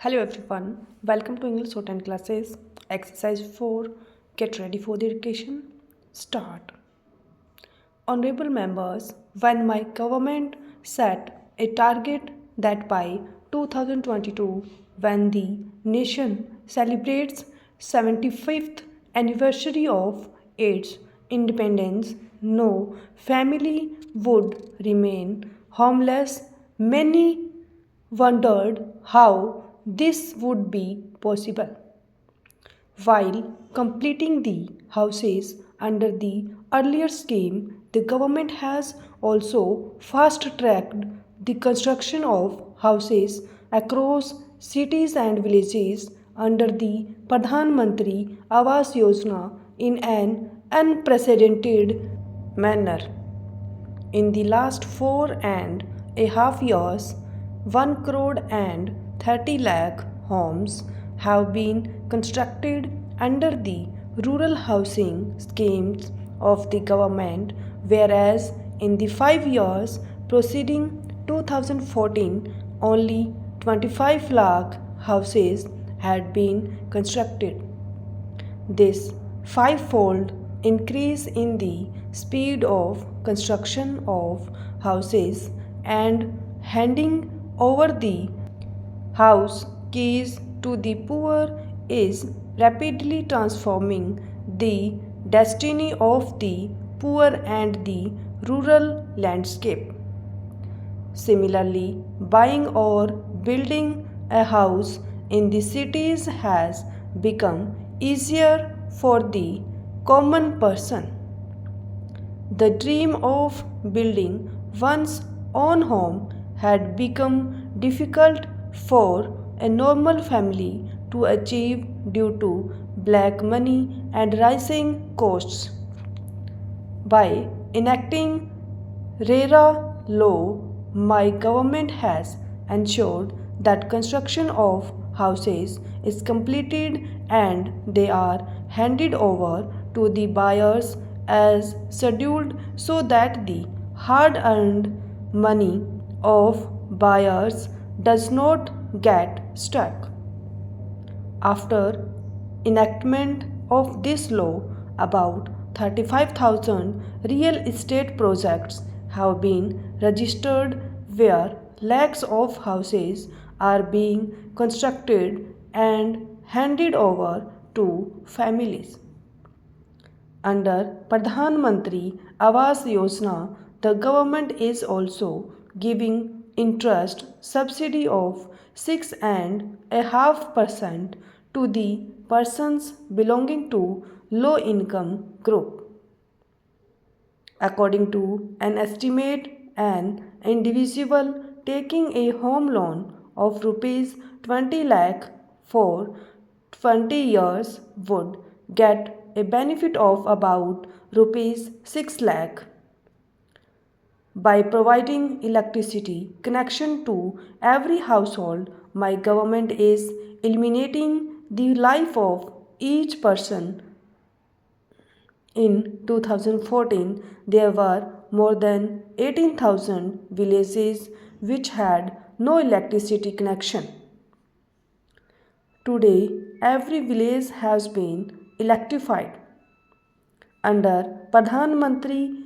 Hello everyone, welcome to English Shorthand classes. Exercise 4. Get ready for the education. Start. Honorable members, when my government set a target that by 2022, when the nation celebrates 75th anniversary of its independence, no family would remain homeless. Many wondered how this would be possible. While completing the houses under the earlier scheme, the government has also fast tracked the construction of houses across cities and villages under the Pradhan Mantri Awas Yojana in an unprecedented manner. In the last 4.5 years, 1 crore and 30 lakh homes have been constructed under the rural housing schemes of the government, whereas in the 5 years preceding 2014, only 25 lakh houses had been constructed. This fivefold increase in the speed of construction of houses and handing over the house keys to the poor is rapidly transforming the destiny of the poor and the rural landscape. Similarly, buying or building a house in the cities has become easier for the common person. The dream of building one's own home had become difficult for a normal family to achieve due to black money and rising costs. By enacting RERA law, my government has ensured that construction of houses is completed and they are handed over to the buyers as scheduled so that the hard-earned money of buyers does not get stuck. After enactment of this law, about 35,000 real estate projects have been registered where lakhs of houses are being constructed and handed over to families. Under Pradhan Mantri Awas Yojana, the government is also giving interest subsidy of 6.5% to the persons belonging to low income group. According to an estimate, an individual taking a home loan of rupees 20 lakh for 20 years would get a benefit of about rupees 6 lakh. By providing electricity connection to every household, my government is eliminating the life of each person. In 2014, there were more than 18,000 villages which had no electricity connection. Today, every village has been electrified. Under Pradhan Mantri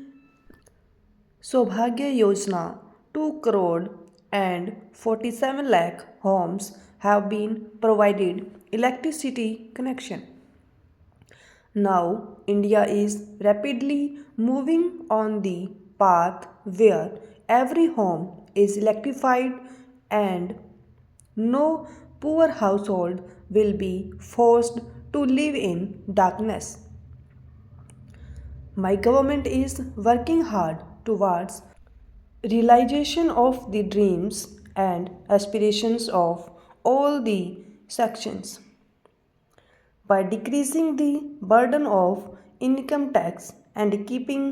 Saubhagya Yojana, 2 crore and 47 lakh homes have been provided electricity connection. Now, India is rapidly moving on the path where every home is electrified and no poor household will be forced to live in darkness. My government is working hard towards realization of the dreams and aspirations of all the sections. By decreasing the burden of income tax and keeping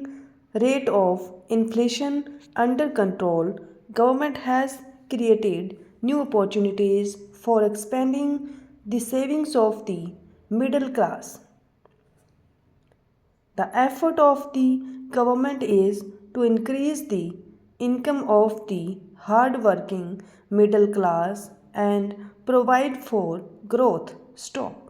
rate of inflation under control, government has created new opportunities for expanding the savings of the middle class. The effort of the government is to increase the income of the hard-working middle class and provide for growth. Stop.